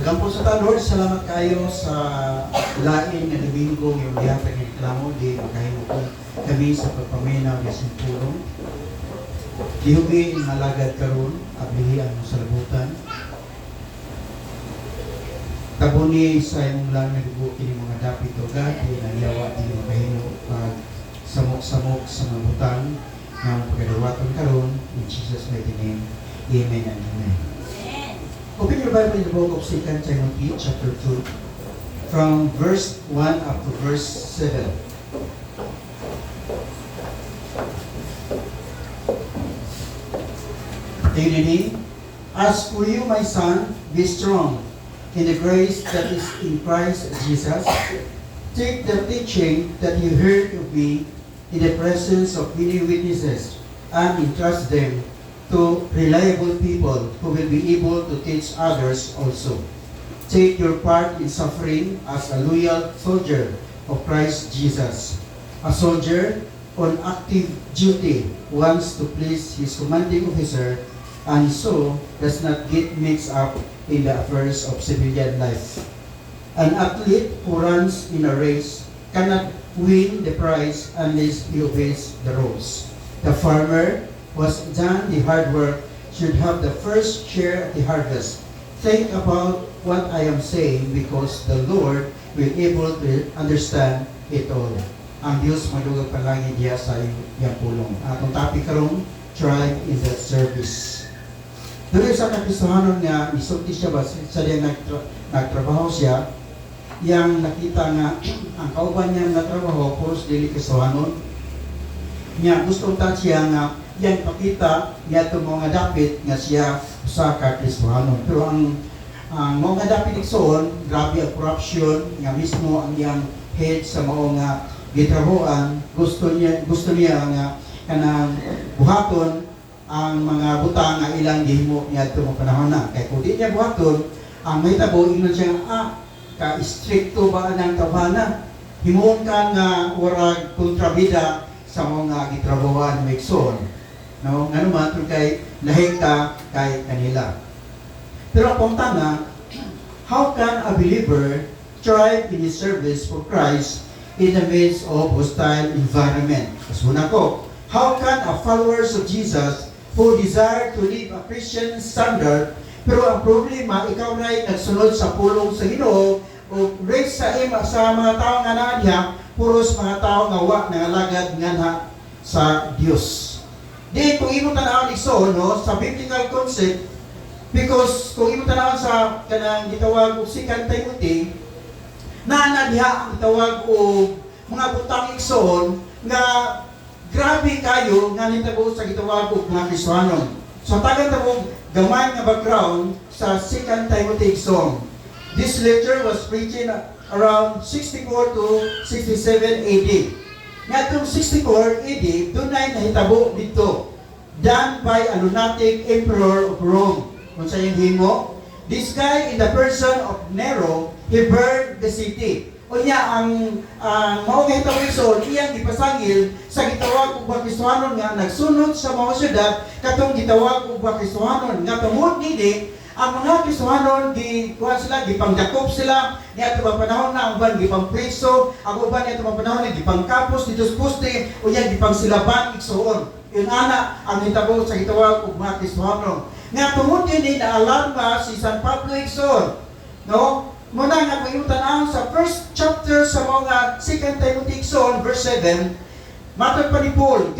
Magampo sa ta, Lord, salamat kayo sa lain na Domingo yung lihatag ng reklamo di makahinukon kami sa pagpaminaw ng simpulong. Dihubi ang malagad karon ablihan mo sa labutan. Tabuni sa imong lang nagugo kini mga dapit o God, di nangyawa di makahinuk pag samok-samok sa mga butang ng pagkadawaton karon in Jesus' mighty name. Amen and amen. Open your Bible in the book of 2 Timothy chapter 2 from verse 1 up to verse 7. Reading, as for you, my son, be strong in the grace that is in Christ Jesus. Take the teaching that you heard of me in the presence of many witnesses and entrust them to reliable people who will be able to teach others also. Take your part in suffering as a loyal soldier of Christ Jesus. A soldier on active duty wants to please his commanding officer and so does not get mixed up in the affairs of civilian life. An athlete who runs in a race cannot win the prize unless he obeys the rules. The farmer was done the hard work should have the first share of the harvest. Think about what I am saying because the Lord will able to understand it all. Ang Diyos madugag palangin diya sa iyang pulong. Atong topic karong tribe in the service. Doon sa kapisahanon nga isulti siya ba sa diya nagtrabaho siya, yang nakita nga ang kauban niya nagtrabaho puros dili kasuhanon. Niya gusto ta siya nga yang pakita niya itong mga dapit nga siya sa Kristohanon. Pero ang mga dapit iksoon, grabe ang corruption nga mismo ang iyang head sa mga gitrabuan. Gusto niya nga kanang buhaton ang mga butang nga ilang gihimo niya itong panahon na. Kaya kung di niya buhaton, ang may tabo, ingon siya ka-stricto ba ng tabana? Himuon ka nga warag kontrabida sa mga gitrabuan may iksoon. No, nga naman ito kay lahing ka kay kanila. Pero ang tanga, how can a believer thrive in his service for Christ in the midst of hostile environment? Kasuna ko, how can a followers of Jesus who desire to live a Christian standard, pero ang problema, ikaw na'y nagsunod sa pulong sa Ginoo o raise sa mga tao nga naadya, puros mga tao nga wa nangalagad nga sa Dios. Di, kung imo tanawon igsoon, no, sa biblical concept, because kung imo tanawon sa kanang gitawag og 2 Timothy, na diha ang gitawag og mga butang igsoon nga grabe kayo nga nitabo sa gitawag og mga Kristohanon. So tagan tabo gamay nga background sa 2 Timothy igsoon. This letter was written around 64 to 67 AD. Ngatong 64 AD, doon ay nahitabo dito, done by a lunatic emperor of Rome. Kung sa yung himo, this guy in the person of Nero, he burned the city. O niya, ang maong hitabo iso, iyang ipasangil sa gitawag ug Kristohanon nga nagsunod sa mga syudad, katong gitawag ug Kristohanon nga tungod nini ang mga Kristohanon gipangdakop sila niadto ba panahon na ang uban gipangpreso, ang uban niadto ba panahon na gipangkapos dito sa poste o yan gipangsilaban igsoon. Yun ana ang hitabo sa gitawag ug mga Kristohanon. Nga tungod ini na alarma si San Pablo igsoon. No? Muna nga pag-iutan sa first chapter sa mga 2 Timothy igsoon verse 7, matod pa ni Paul,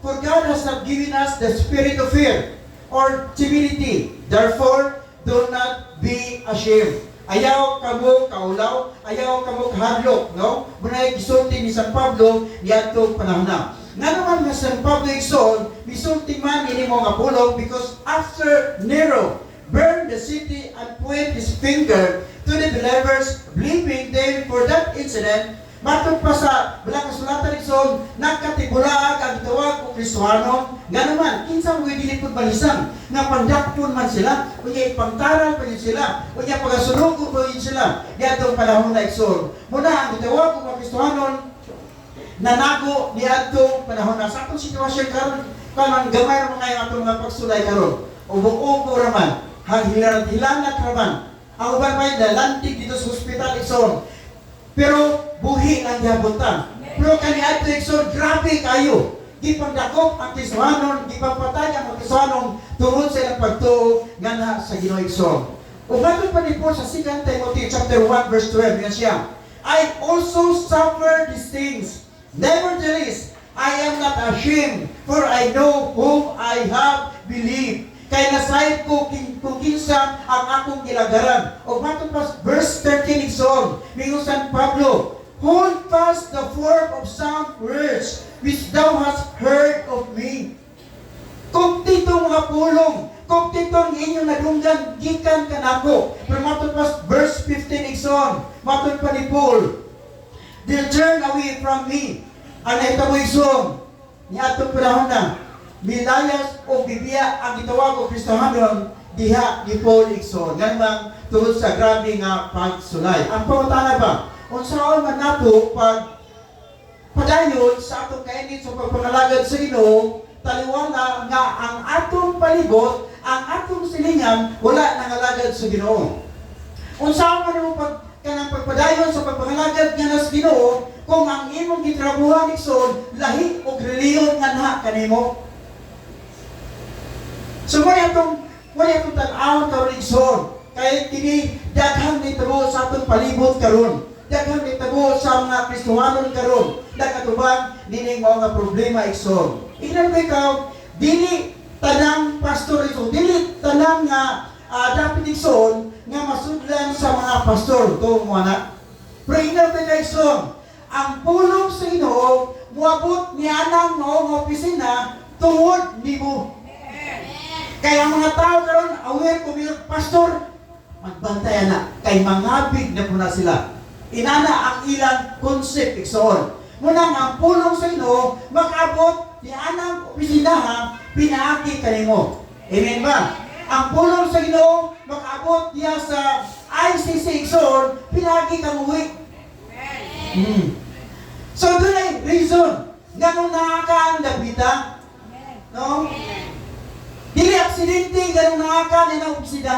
for God has not given us the spirit of fear or timidity. Therefore, do not be ashamed. Ayaw kamo kaulaw, ayaw kamo kahadlok, no? Muna gisulti ni San Pablo niadtong panahon na. Nga naman nga San Pablo igsoon, misulti man ini mo nga pulong because after Nero burned the city and pointed his finger to the believers, blaming them for that incident, matod pa sa bilang kasulatan igsoon, nagkatibulaag ang tawag o Kristohanon. Nga naman, kinsa mo dilipod balisang, nga pandakpon man sila, o niya ipangtaral pa rin sila, o niya pagasunog pa rin sila, diatong panahon na igsoon. Muna, ang tawag o Kristohanon, nanago diatong panahon na sa atong sitwasyon karon, kanang gamay ra mga atong mga pagsulay karon. Ubo-ubo raman, hilanat raman, Ang uban pa nalantig dito sa hospital igsoon. Pero buhi lang gihabutan. Pero kani adto igsoon, grabe kayo. Gipagdakop ang Tisoanon, gipagpatay ang Tisoanon tungod sa ilang pagtuo nga na sa Ginoo igsoon. Uban pa ni Paul sa 2 Timothy chapter 1 verse 12 nga siya. I also suffer these things. Nevertheless, I am not ashamed, for I know whom I have believed. Kaya nasayad ko kung kinsa ang akong gilagaran. O matong pas verse 13 igsoon, mingon San Pablo, hold fast the form of sound words which thou hast heard of me. Kung titong mga pulong, kung titong inyong nadunggan, gikan kanako. Pero matong pas verse 15 igsoon, matong pa ni Paul, they'll turn away from me. Ang nahitabo igsoon, ni atong panahon na, Milayas o Biblia ang gitawag o Kristohanon diha ni Paul igsoon. Yan bang tungod sa grabe nga pagsulay. Ang pangutana ba, unsaon man nato pag padayon sa atong kainit sa pagpangalagad sa Ginoo, taliwala nga ang atong palibot, ang atong silingan wala nangalagad sa Ginoo. Unsaon man mo pag kanang pagpadayon sa pagpangalagad nga nas Ginoo kung ang imong gitrabuhan igsoon lahi og reliyon nga naha kanimo. So mo atong tan-awon karon igsoon kay kini daghang nitabo sa atong palibot karon. Daghang nitabo sa mga Kristohanon karon. Daghang dili mo nga problema igsoon. Ingnan ko ikaw, dili tanang pastor igsoon, dili tanang nga dapat igsoon nga masudlan sa mga pastor to mo na. Pero ingnan ko igsoon, ang pulong sa Ginoo muabot ni anang noong opisina tungod nimo. Kaya ang mga tao karon aware ko bilang pastor, magbantayan na kay mangabig na po na sila. Inana ang ilang concept igsoon. Muna ang pulong sa Ginoo makabot ni anang opisina pinaagi kanimo. Amen ba? Ang pulong sa Ginoo makabot diya sa ICC igsoon pinaagi kang uwi. So doon ay reason ganun nakaka ang labita. No? Dili aksidente ganun nakaka ni na opisina.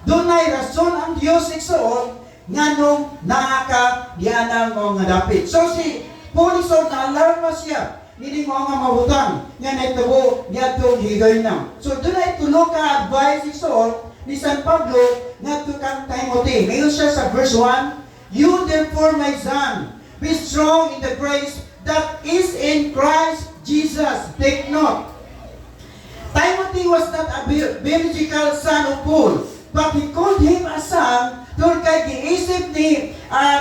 Doon ay rason ang Dios igsoon nganong nakaka dianang mga dapit. So si Paul igsoon na alarma siya. Hindi mo nga mabutang nga naitabo niadtong higay na. So doon ay tulo ka advice igsoon ni San Pablo ngadto kang Timothy. Mayon siya sa verse 1, you therefore my son, be strong in the grace that is in Christ Jesus. Take note. Timothy was not a biological son of Paul, but he called him a son dahil kay giisip ni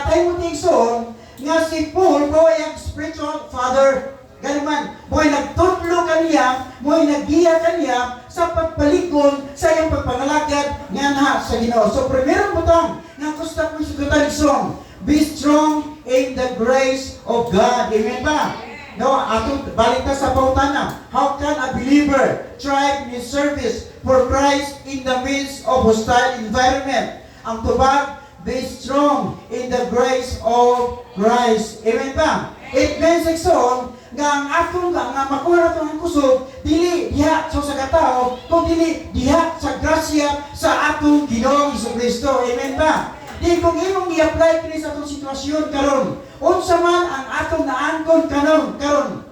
Timothy igsoon nga si Paul mo ay spiritual father. Ganaman, mo'y nagtutlo kaniya, mo'y naggiya kaniya sa pagpalikon sa iyang pagpangalagad nga na sa Ginoo. So, primerong butang nga gusto ko sigutan igsoon, be strong in the grace of God. Amen ba? No, atong balita sa pautana. How can a believer thrive in his service for Christ in the midst of hostile environment? Ang tubag, be strong in the grace of Christ. Amen ba? It means igsoon nga ang atong nga makuha nato ang kusog dili diha sa katao kung dili diha sa grasya sa atong Ginoong Jesucristo. Amen ba? Di kung imong i-apply kini sa atong sitwasyon karon, unsa man ang atong naangkon karon,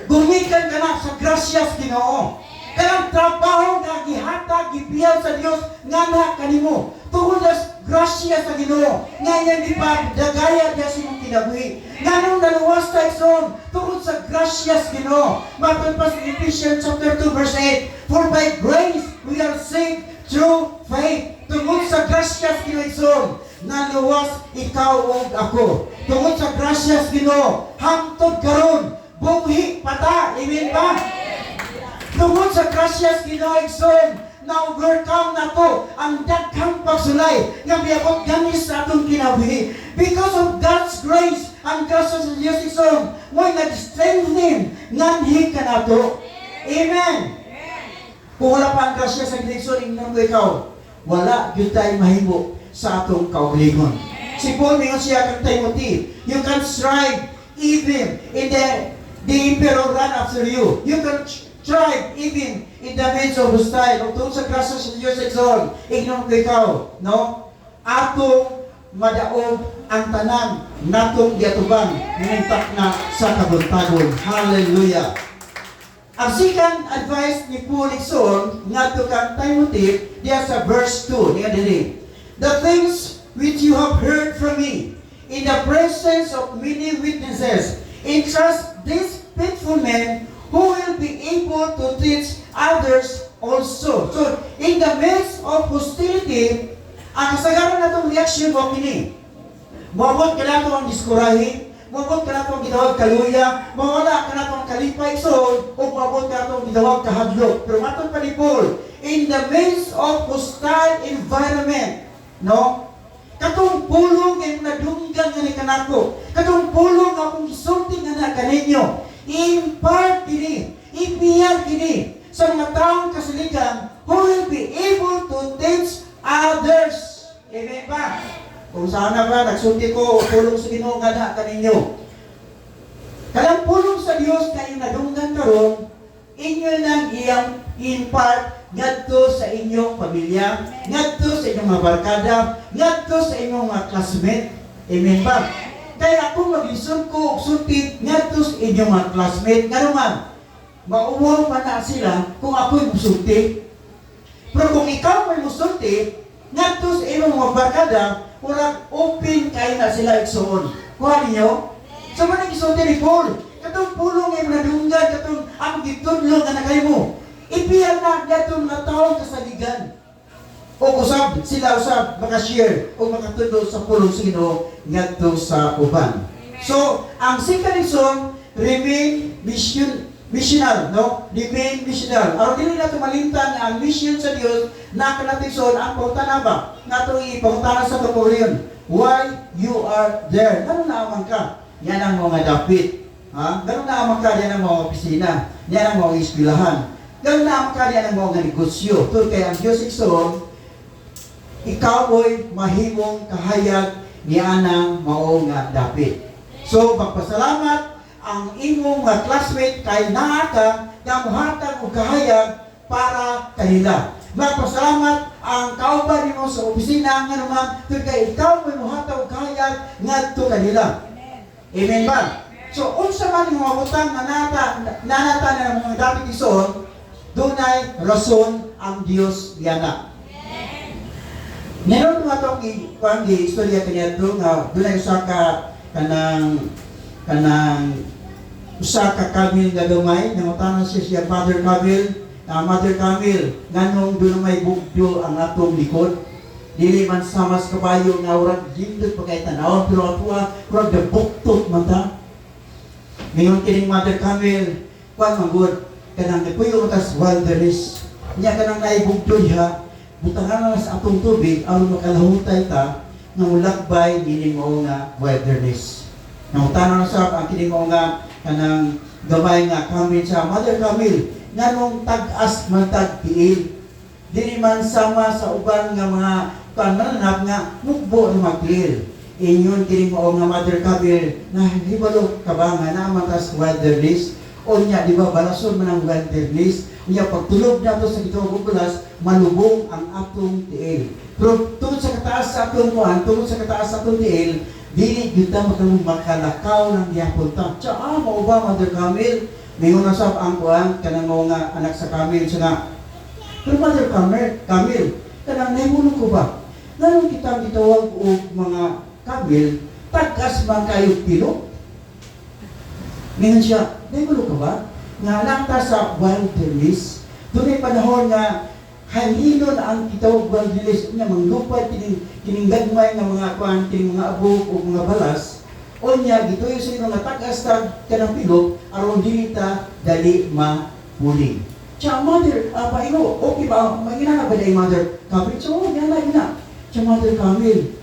gumikan ka na sa grasya sa Ginoo. Kanang trabaho nga gihatag gibiyaw sa Dios nga na kanimo tungod sa grasya sa Ginoo. Nga yan di pa dagaya diya sa imong kinabuhi. Nganong naluwas ta igsoon tungod sa grasya sa Ginoo. Matod pa sa Ephesians chapter 2 verse 8, for by grace we are saved through faith. Tungod sa grasya sa Ginoo igsoon, naluwas ikaw ug ako. Tungod sa grasya sa Ginoo, hangtod karon buhi pata. Amen ba? Tungod sa grasya sa Ginoo igsoon, na-overcome na to ang daghang pagsulay nga miabot ganis sa atong kinabuhi. Because of God's grace, ang grasya sa Dios igsoon, mo'y nag-strengthen nganhi ka na to. Amen. Kung wala pa ang grasya sa Ginoo igsoon, ko ikaw, wala gyud tayo mahimo sa atong kaugalingon. Si Paul mingon siya kang Timothy, you can strive even in the emperor run after you. You can strive even in the midst of hostile. O tungkol sa grasya sa Diyos igsoon, ignon ko ikaw, no? atong madaog ang tanan natong giatuban mintak na sa kabuntagol. Hallelujah. Ang second advice ni Paul igsoon ngadto kang Timothy diya sa verse 2 niya dinhi. The things which you have heard from me in the presence of many witnesses, entrust these faithful men who will be able to teach others also. So, in the midst of hostility, ang kasagaran natong reaction mo kini. Mabot ka nato ang diskurahin, mabot ka nato ang gitawag kaluya, mawala ka nato ang kalipay so, o mabot ka nato ang gitawag kahadlok. Pero matong pa ni Paul, in the midst of hostile environment, no? Katong pulong ay nadunggan nga ni kanako, katong pulong akong isulti nga na kaninyo, impart kini, ipiyar kini sa mga taong kasaligan who will be able to teach others. Amen ba? Kung sana ba, nagsulti ko, pulong sa Ginoo nga na kaninyo. Kanang pulong sa Dios na yung nadunggan karon, inyo nang iyang impart ngadto sa inyong pamilya, ngadto sa inyong mga barkada, ngadto sa inyong mga classmate. Amen ba? Kaya ako mag-isod ko, sulti ngadto sa inyong mga classmate. Nga naman, mauwaw pa na sila kung ako'y musulti. Pero kung ikaw may musulti, ngadto sa inyong mga barkada, kurang open kayo na sila igsoon. Kuha ninyo? Sa manang isulti ni Paul, katong pulong ay manadunggan, katong ang gitudlo nga na kayo mo. Ipiyar na natong mga taong kasaligan. O usab, sila usab, makashare o makatudlo sa pulong sa Ginoo ngadto sa uban. So, ang second reason, remain missional, no? Remain missional. Aron dili nato malimtan ang mission sa Dios na kanatigson ang pangutana ba? Nato ipangutana sa Panginoon. Why you are there? Ganun na amang ka. Yan ang mga dapit. Ha? Ganun na amang ka, yan ang mga opisina. Yan ang mga eskwelahan. Ganun na amang ka, yan ang mga negosyo. Ito kaya ang Diyos igsoon, ikaw ay mahimong kahayag ni anang mao nga dapit. So, magpasalamat ang imong mga classmate kay naa ka nga mohatag og kahayag para kanila. Magpasalamat ang kauban nimo sa opisina nga naman kay ikaw may mohatag og kahayag ngadto kanila. Amen ba? So, unsa man yung mga butang na nanata na mga dapit igsoon, dunay rason ang Dios yana. Meron nga itong istorya kaniya ito nga doon ay usa ka usa ka Camille nga gamay nangutanan siya Father Camille, Mother Camille, nganong doon may bugyo ang atong likod. Dili man samas kabayo nga urag lindot pa kay tanaw pero atua urag de buktot man ta. Ngayon kining Mother Camille, kuan magud kanang puyo tas wilderness. Nya kanang naibugyo diha butangan na sa atong tubig aron makalahutay ta nga mulagbay kini mao nga wilderness. Nangutana na sa ang kini mao nga kanang gamay nga Camille sa Mother Camille nganong tag-as man tag-tiil. Dili man sama sa uban nga mga kananap nga mukbo na mag-clear. Inyon kini mao nga Mother Camille na hibalo ka ba nga naman tas wilderness. O niya, di ba, balason man ang wilderness. Niya, pagtulog na ito sa gitawag bulas, malubong ang atong tiil. Pero tungkol sa kataas sa atong buwan, tungkol sa kataas sa atong tiil, dili kita makalakaw ng diyapunta. Tiya, mao ba, Mother Camille? May unasap ang buwan, kanang mga anak sa Camille, siya nga. Pero Mother Camille, kanang nahimulong ko ba? Ngayon kita gitawag o mga Camille, tagas man kayo pilok. Ngayon siya, nahimulong ka ba? Nga nangta sa wilderness, doon ay panahon nga hangilon ang kitawag wilderness niya, manglupad, kiningagmay ng mga kuhan, kining mga abog o mga balas, o niya, gito yung sa mga tag-astag ka ng pilok, aron dinita, dali mapuling. Siya, Mother, paino, okay ba? Magina na ba dahil Mother Camille? So, gana. Siya, Mother Camille.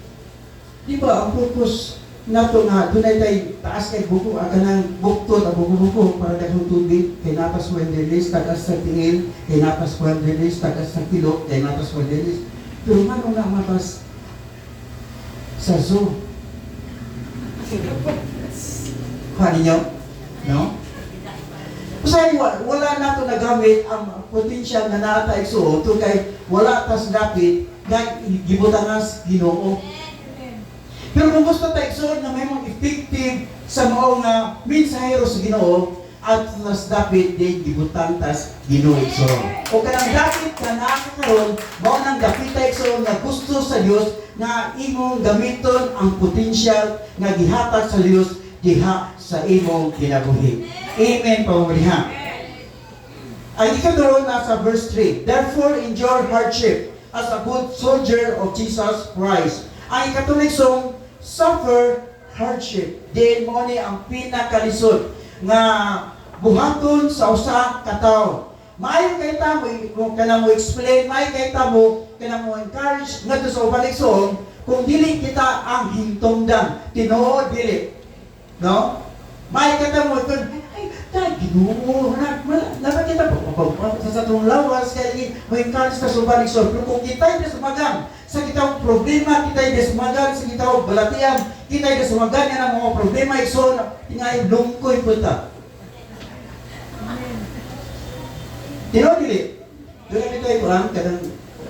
Di ba, ang purpose nato nga dunay tay taas kay buko kanang buktot ang buko para daghang tubig kay napas wilderness tagas sa tiil kay napas wilderness tagas sa kilok kay napas wilderness pero man na matas sa zoo hani nyo no usay wala nato nagamit ang potential na naata igsuon to kay wala tas dapit nga gibutangas Ginoo. Pero kung gusto tayo igsoon na may mga effective sa mao nga mensahero sa Ginoo, at nas dapat din gibutang tas Ginoo igsoon. O kanang dapat na nakakaroon, mao nang dapat tayo igsoon nga gusto sa Dios nga imong gamiton ang potensyal nga gihatag sa Dios diha sa imong kinabuhi. Amen, pamuriha. Ang ikadulo nasa verse 3. Therefore, endure hardship as a good soldier of Jesus Christ. Ang ikatuloy song, suffer hardship. Diin mo ni ang pinakalisod nga buhaton sa usa ka tawo. Maayo kay ta mo kana mo explain, maayo kay ta mo kana mo encourage ngadto sa ubalik song kung dili kita ang hingtungdan. Tinuod dili. No? Maayo kay ta mo Ginoo, dapat kita sa atong lawas kaya mo encourage ka sa ubalik song. Pero kung kita ay sumagang sa kitang problema, kita ay sumagang sa kitang balatian, kita ay sumagang yan ang mga problema, so tingay lungkoy po ta. Tino dili. Doon ito ay kurang kadang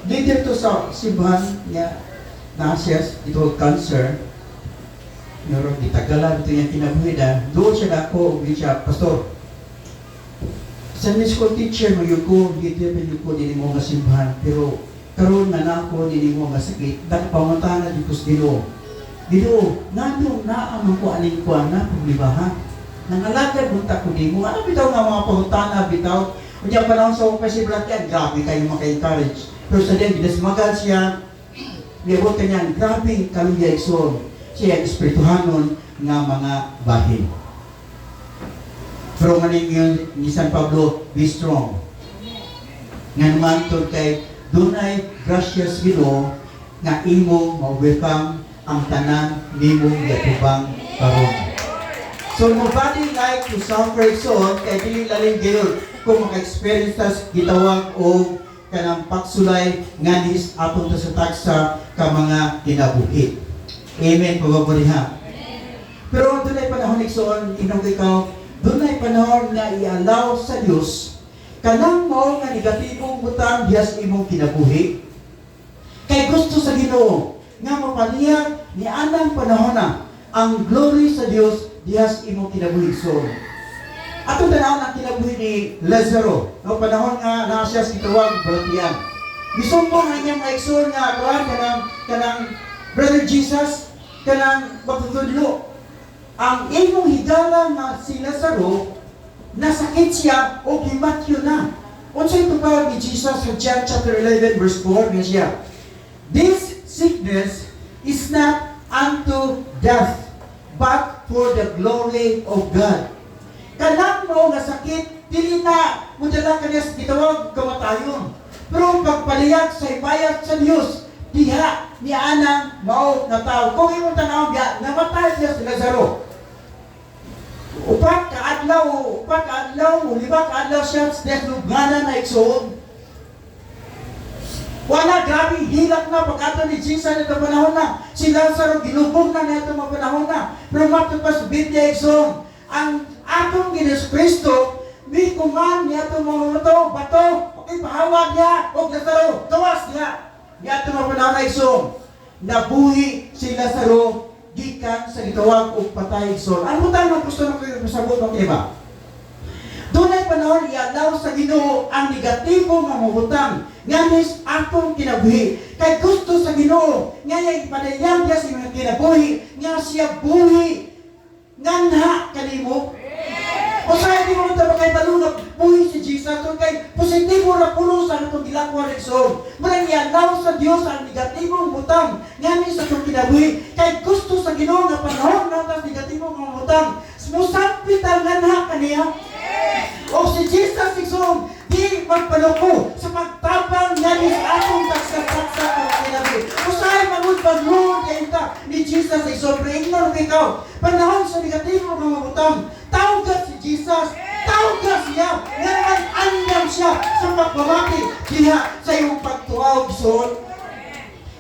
leader to sa simbahan niya nasiyas ito cancer. Meron ditagalan ito yung kinabuhi doon siya dako ug siya pastor. Sunday school teacher magyud ko leader magyud ko dinhi mo nga simbahan pero karon nga nako dinhi mo nga sakit dak pamantana dito sa Ginoo. Ginoo, nandong naamang ko aning kuan na problemahan. Nangalagad bunta ko dimo. Ano bitaw nga mga pangutana bitaw? Unya panahon sa opesiblat yan, grabe kayo maka-encourage. Pero sa din, ginasmagal siya, niyabot kanya, grabe kaluya igsoon. Siya espirituhanon nga mga bahin. Pero maning yun, ni San Pablo, be strong. Nga naman ito kay, dunay gracious Ginoo nga imo ma-welcome ang tanan nimo gatubang karon. So nobody like to suffer so kay dili lalim gyud kung maka-experience tas gitawag og kanang pagsulay nganis aton ta sa tagsa ka mga kinabuhi. Amen pagaburiha. Pero dunay panahon igsoon inong ikaw, dunay panahon nga i-allow sa Dios kanang mao nga negatibong butang dias imong kinabuhi. Kay gusto sa Ginoo nga mapalihag ni anang panahon na ang glory sa Dios dihas imong kinabuhi igsoon. Atong tanawon ang kinabuhi ni Lazaro, no panahon nga naa siya sa gitawag balatian. Misumpong ang iyang igsoon nga kuan kanang Brother Jesus kanang magtutudlo. Ang imong higala nga si Lazaro nasakit siya o gimatyo na. Unsay tupad ni Jesus sa John chapter 11 verse 4 nga siya. This sickness is not unto death, but for the glory of God. Kanang mo nga sakit, dili na mudala kaniya sa gitawag kamatayon. Pero pagpaliyag sa ibayat sa Dios, diha ni anang mao nga tao. Kung imong tanawon biya, namatay siya si Lazaro. Upat ka adlaw, lima ka adlaw siya sa deslugana na igsoon. Wala, grabe, hilak na pagkato ni Jesus na ito panahon na. Si Lazaro, ginubog na na ito mga panahon na. Pero matod pa sa Biblia, igsoon, ang atong Ginos Kristo, may kuman niya itong mga bato, okay, pahawag niya, o Lazaro, gawas niya. Niya itong mga panahon na igsoon, nabuhi si Lazaro, gikan sa gitawag o patay igsoon. Ano tayo mga gusto na kayo masabot ng iba? Doon ay panahon, i-allow sa Ginoo ang negatibo nga mahutang. Nganis akong kinabuhi. Kay gusto sa Ginoo, ngayon ipadayang niya sa mga kinabuhi, nga siya buhi. Nganha kanimo. O sa hindi mo ito kay balunag, buhi si Jesus. Kay positibo na puno sa itong gilakwa ng Igsoon. Mula i-allow sa Diyos ang negatibong butang. Nganis sa itong kinabuhi. Kay gusto sa Ginoo nga panahon na ang negatibong mga butang. Musapit ang nganha kaniya. O si Jesus Igsoon, di magpaluko sa pagtabang nga ni atong taksa-taksa ng kinabi. O sa'yo magod-pag-Lord ka ni Jesus Igsoon, pero ignore ikaw. Panahon sa negatibo ng mga butang, tawag ka si Jesus, tawag ka siya, nga naman andam siya sa pagpamati diha sa iyong pagtuaw Igsoon.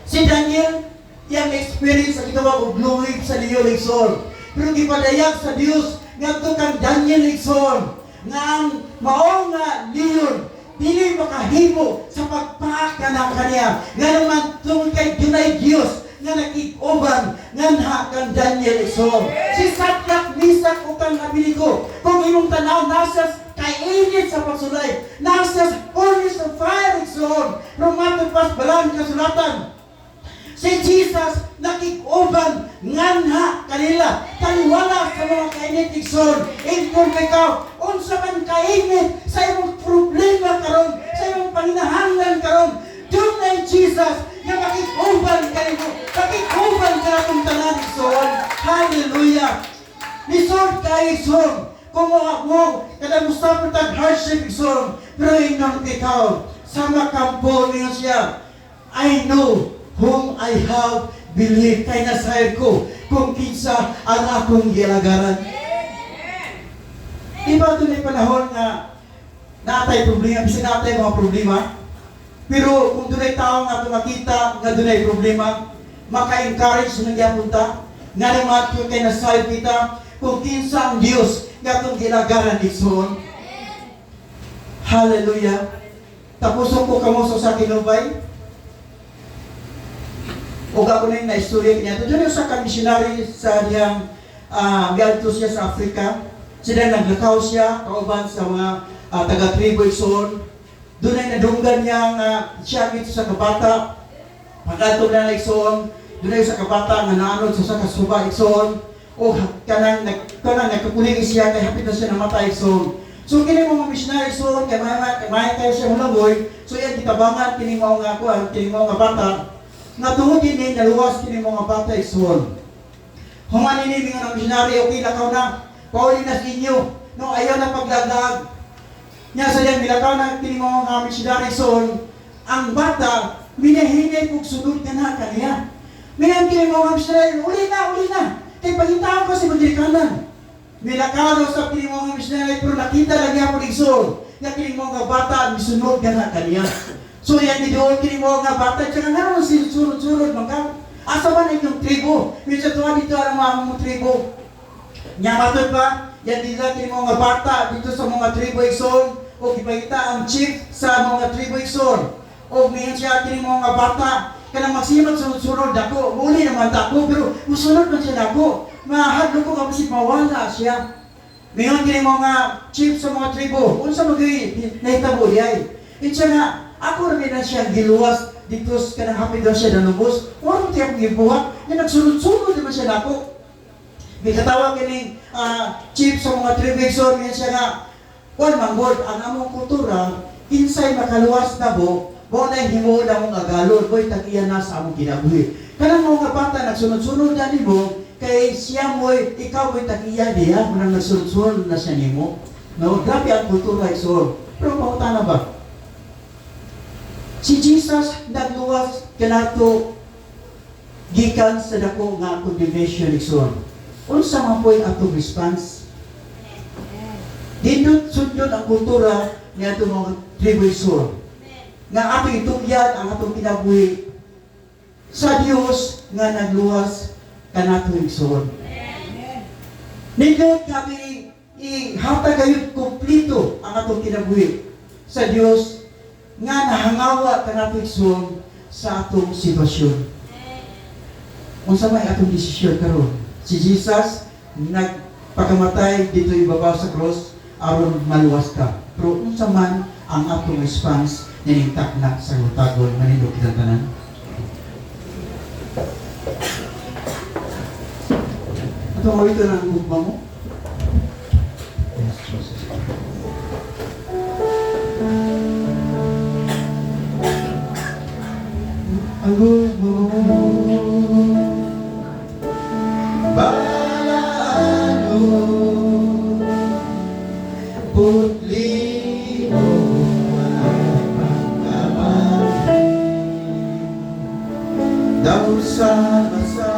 Si Daniel, iyang experience sa gitawag og luhig sa liyo Igsoon. Pero gipadayag sa Dios nga kang Daniel Igsoon, nga ang mao nga liyon dili makahimo sa pagpaak na kaniya nga naman tungod kay dunay Dios nga nakig-uban nganha kang Daniel igsoon. Si Sadrak, Misak ug kang Abednego, kung imong tanaw nasa kainit sa pagsulay, nasa furnace of fire igsoon. Romato pas balang kasulatan. Si Jesus nakig-uban nganha kanila, taliwala sa mga kainit igsoon. Kung ikaw unsa man kainit sa imong problema karon, sa imong panginahanglan karon, dunay Jesus nga makig-uban kanimo, makig-uban ka atong tanan igsoon. Hallelujah. Lisod kay igsoon. Kung mo kada musta tag hardship igsoon, pero ingnon ikaw sa makampo niya siya. I know whom I have believed. Kay nasayod ko kung kinsa ang akong gilagaran. Diba ito na panahon nga natay problema, bisan natay mga problema. Pero kung doon ay tao nga makita nga doon ay problema, maka-encourage sa nagyapunta, nga naman kung kay nasayod kita, kung kinsa ang Diyos nga itong gilagaran igsoon. Hallelujah. Tapuson ko kamuso sa kinubay. O ako na yung na-istorya niya. Doon yung sa missionary sa niyang galto siya sa Africa. Sila naglakaw siya, kauban sa mga taga-tribo igsoon. Doon ay nadunggan niya siya dito sa kabata. Pagkatong na igsoon, doon ay sa kabata nga naanod sa kasuba igsoon. O kanang nagkapuling siya, kaya hapit na siya namatay igsoon. So kini mga missionary igsoon, kaya may kayo siya hulaboy. So yan, kitabangan, kini mo nga kuhan, kini mo nga bata. Nga tungod din naluwas kini mga bata igsoon. Humanin ni mga missionary, okay lakaw na. Pauli na sa inyo. No, ayaw na paglagdag. Nya sa yan, milakaw na kini mga missionary igsoon. Ang bata, minahinay kong sunod ka na kaniya. Minahin kini mga missionary, uli na. Kaya paghintaan ko si Madrikanan. Milakaw sa kini mga missionary, pero nakita lang niya po igsoon. Nga kini mga bata, misunod ka na kaniya. So yan doon kini mo nga bata, tsaka nga naman sunod-sunod mga asa man inyong tribo. Minsan tuwa dito ang mga tribo. Nyamatod pa, yan dito kini mo nga bata dito sa mga tribo igsoon. O ipakita ang chief sa mga tribo igsoon. O minsan siya kini mo nga bata, kanang magsimot sunod-sunod dako. Muli naman dako, pero musunod man siya dako. Mahadlo ko kapag mawala siya. Ngayon kini mo nga chief sa mga tribo, unsa magay nahitabo diay. Itsa nga ako rin na siya giluwas dito kanang hapit daw siya nanubos. Wala mo tiyang gibuhat. Yan nagsunod-sunod naman siya nako. May katawag kining chief sa mga tribexor. Yan siya nga, kung manggod, ang among kultura, insay makaluwas na bo, bo na himo na mong agalod, boy tagiyan na sa among kinabuhi. Kanang mga bata, nagsunod-sunod na ni mo, kay siya mo'y, ikaw mo'y tagiyan niya, kung nagsunod-sunod na siya ni mo. No, grabe ang kultura iso. Pero pahuta na ba? Si Jesus nagluwas kanato gikan sa dako nga condemnation igsoon. Unsa man po'y atong response? Dindot sundot ang kultura niya itong mga tribo igsoon. Nga atong itugyan ang atong kinabuhi sa Dios nga nagluwas kanato igsoon. Nindot kami ihatag gayud kompleto ang atong kinabuhi sa Dios nga nahangawa kanato igsoon sa atong sitwasyon. Unsa may atong desisyon karon? Si Jesus nagpakamatay dito ibabaw sa cross aron maluwas ka. Pero unsa man ang atong response niningtak na sa utagon manindot kitang tanan? Atong awito na ang gugma mo? Yes, Jesus. Ang gugma mo balaano putli mo ang pagkamali daw sa basa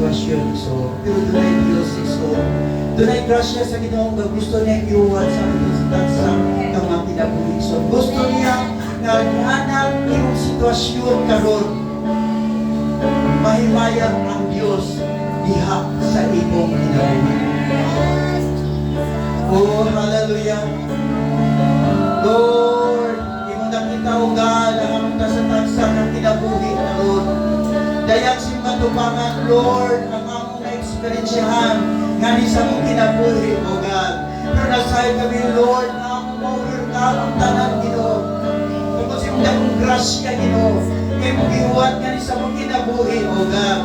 sitwasyon so pero dunay Dios so dunay grasya sa Ginoo nga gusto niya iuwat sa sa mga kinabuhi so gusto niya nga anang imong sitwasyon karon mahimayag ang Dios diha sa imong kinabuhi. Oh hallelujah Lord imong nakita o God ang tasa-tasa ng kinabuhi karon dayang simbatubangan Lord ang among na-experiensyahan nga ni sa mong kinabuhi o God pero nasahay kami Lord na among mauhirtaan ang tanan Ginoo tapos imong dakong grasya Ginoo kay mong gihuwat nga ni sa mong kinabuhi o God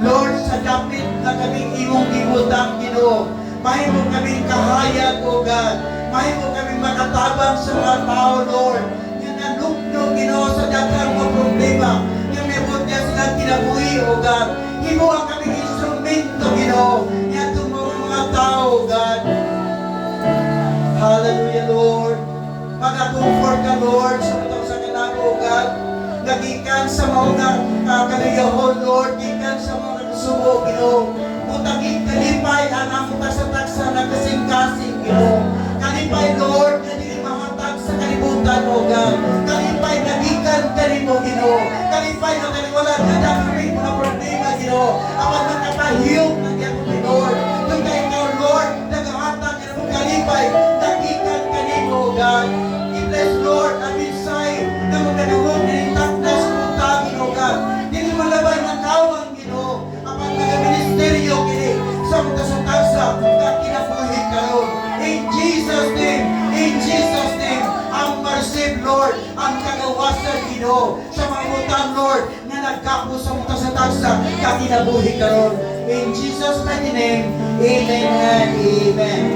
Lord sa dapit na kaming imong gibutang Ginoo mahimo kaming kahayag o God mahimo kaming makatabang sa mga tao Lord nga nanuknog Ginoo sa daghang mga problema nga mebot niya silang kinabuhi o God himo ang kaming instrumento Ginoo nga itong mga tao o God hallelujah Lord maka-comfort ka Lord sa matang sa kanako o God nagikan sa mga kaliyahon Lord gikan sa mga subo Ginoo mutagig kalipay ang among taksa-taksa na kasing-kasing Ginoo kalipay Lord nga dili mahatag sa kalibutan o God kalipay nagikan kanimo Ginoo kalipay na kaniwala na dami mga problema Ginoo apan makapahiyog ng iyong Lord kung kay ikaw Lord nagahatag ka ng kalipay nagikan kanimo o God i-bless Lord ang minsay na magkaduhong nilintaknas mong tagin o God dili malabay ng kawang Ginoo apan nagaministeryo kini sa mga sa na kinabuhi karon in Jesus name ang receive Lord ang kagawasan Ginoo sa mga utang Lord na nagkapo sa mga sa na kinabuhi karon in Jesus mighty name amen and amen